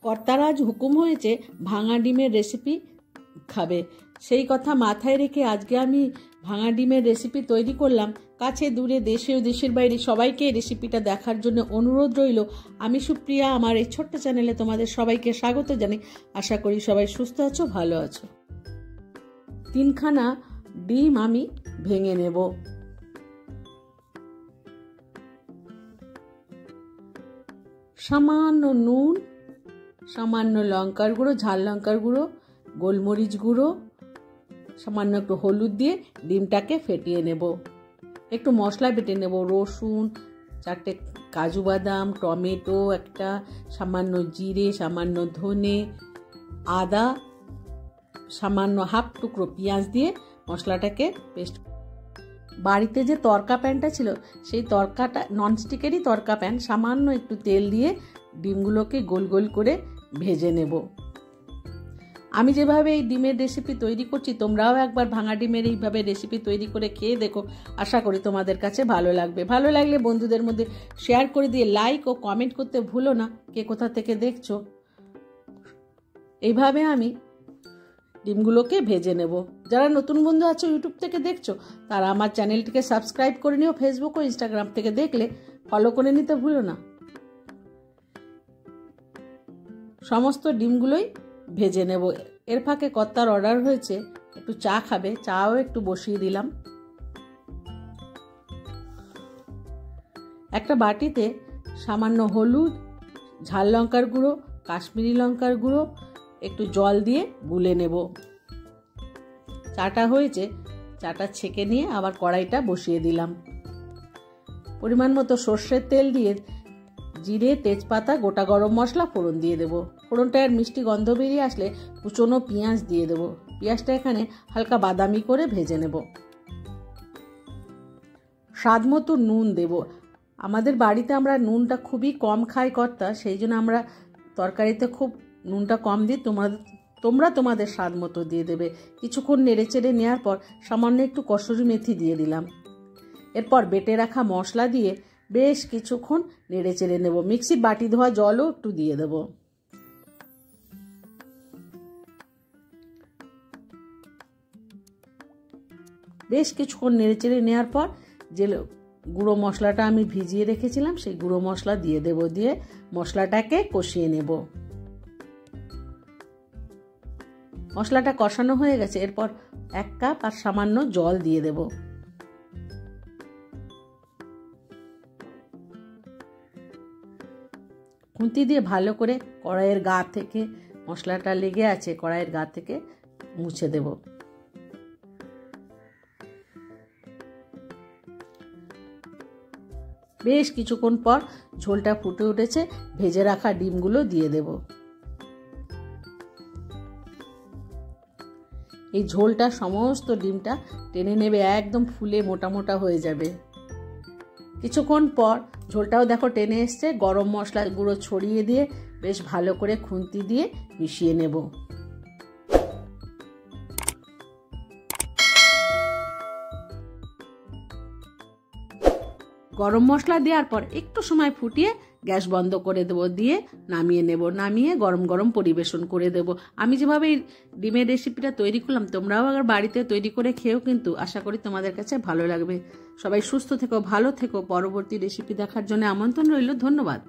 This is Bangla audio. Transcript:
কর্তার আজ হুকুম হয়েছে ভাঙা ডিমের রেসিপি খাবে, সেই কথা মাথায় রেখে আজকে আমি ভাঙা ডিমের রেসিপি তৈরি করলাম। কাছে দূরে দেশে ও দেশের বাইরে সবাইকে এই রেসিপিটা দেখার জন্য অনুরোধ রইল। আমি সুপ্রিয়া, আমার এই ছোট্ট চ্যানেলে তোমাদের সবাইকে স্বাগত জানাই। আশা করি সবাই সুস্থ আছো, ভালো আছো। 3খানা ডিম আমি ভেঙে নেব। সামান্য নুন, সামান্য লঙ্কার গুঁড়ো, ঝাল লঙ্কার গুঁড়ো, গোলমরিচ গুঁড়ো, সামান্য একটু হলুদ দিয়ে ডিমটাকে ফেটিয়ে নেব। একটু মশলা বেটে নেব, রসুন, 4টে কাজু বাদাম, টমেটো একটা, সামান্য জিরে, সামান্য ধনে, আদা, সামান্য হাফ টুকরো পেঁয়াজ দিয়ে মশলাটাকে পেস্ট। বাড়িতে যে তড়কা প্যানটা ছিল সেই তড়কাটা ননস্টিকেরই তড়কা প্যান, সামান্য একটু তেল দিয়ে ডিমগুলোকে গোল গোল করে ভেজে নেব। আমি যেভাবে এই ডিমের রেসিপি তৈরি করছি তোমরাও একবার ভাঙা ডিমের এইভাবে রেসিপি তৈরি করে খেয়ে দেখো। আশা করি তোমাদের কাছে ভালো লাগবে। ভালো লাগলে বন্ধুদের মধ্যে শেয়ার করে দিয়ে লাইক ও কমেন্ট করতে ভুলো না কে কোথা থেকে দেখছো। এইভাবে আমি ডিমগুলোকে ভেজে নেব। যারা নতুন বন্ধু আছো ইউটিউব থেকে দেখছো তারা আমার চ্যানেলটিকে সাবস্ক্রাইব করে নিও। ফেসবুক ও ইনস্টাগ্রাম থেকে দেখলে ফলো করে নিতে ভুলো না। সমস্ত ডিমগুলোই ভেজে নেব। এর ফাঁকে কর্তার অর্ডার হয়েছে একটু চা খাবে, চাও একটু বসিয়ে দিলাম। একটা বাটিতে সামান্য হলুদ, ঝাল লঙ্কার গুঁড়ো, কাশ্মীরি লঙ্কার গুঁড়ো, একটু জল দিয়ে গুলে নেব। চাটা হয়েছে, চাটা ছেঁকে নিয়ে আবার কড়াইটা বসিয়ে দিলাম। পরিমাণ মতো সর্ষের তেল দিয়ে জিরে, তেজপাতা, গোটা গরম মশলা ফোড়ন দিয়ে দেবো। ফোড়নটা আর মিষ্টি গন্ধ বেরিয়ে আসলে কুচনো পেঁয়াজ দিয়ে দেবো। পেঁয়াজটা এখানে হালকা বাদামি করে ভেজে নেব। স্বাদ মতো নুন দেব। আমাদের বাড়িতে আমরা নুনটা খুবই কম খাই কর্তা, সেই জন্য আমরা তরকারিতে খুব নুনটা কম দিই। তোমরা তোমাদের স্বাদ মতো দিয়ে দেবে। কিছুক্ষণ নেড়ে চেড়ে নেওয়ার পর সামান্য একটু কসুরি মেথি দিয়ে দিলাম। এরপর বেটে রাখা মশলা দিয়ে বেশ কিছুক্ষণ নেড়ে চেড়ে নেব। মিক্সির বাটি ধোয়া জলও একটু দিয়ে দেব। বেশ কিছুক্ষণ নেড়ে চেড়ে নেওয়ার পর যে গুঁড়ো মশলাটা আমি ভিজিয়ে রেখেছিলাম সেই গুঁড়ো মশলা দিয়ে দেব। দিয়ে মশলাটাকে কষিয়ে নেব। মশলাটা কষানো হয়ে গেছে, এরপর 1 কাপ আর সামান্য জল দিয়ে দেব। খুন্তি দিয়ে ভালো করে কড়াইয়ের গা থেকে মশলাটা লেগে আছে, কড়াইয়ের গা থেকে মুছে দেব। বেশ কিছুক্ষণ পর ঝোলটা ফুটে উঠেছে, ভেজে রাখা ডিমগুলো দিয়ে দেব। এই ঝোলটা সমস্ত ডিমটা টেনে নেবে, একদম ফুলে মোটা মোটা হয়ে যাবে। কিছুক্ষণ পর ঝোলটাও দেখো টেনে এসছে। গরম মশলা গুঁড়ো ছড়িয়ে দিয়ে বেশ ভালো করে খুন্তি দিয়ে মিশিয়ে নেব। গরম মশলা দেওয়ার পর একটু সময় ফুটিয়ে গ্যাস বন্ধ করে দেবো। দিয়ে নামিয়ে নেব। নামিয়ে গরম গরম পরিবেশন করে দেব। আমি যেভাবে ডিমের রেসিপিটা তৈরি করলাম তোমরাও আবার বাড়িতে তৈরি করে খেয়েও কিন্তু আশা করি তোমাদের কাছে ভালো লাগবে। সবাই সুস্থ থেকো, ভালো থেকো। পরবর্তী রেসিপি দেখার জন্য আমন্ত্রণ রইল। ধন্যবাদ।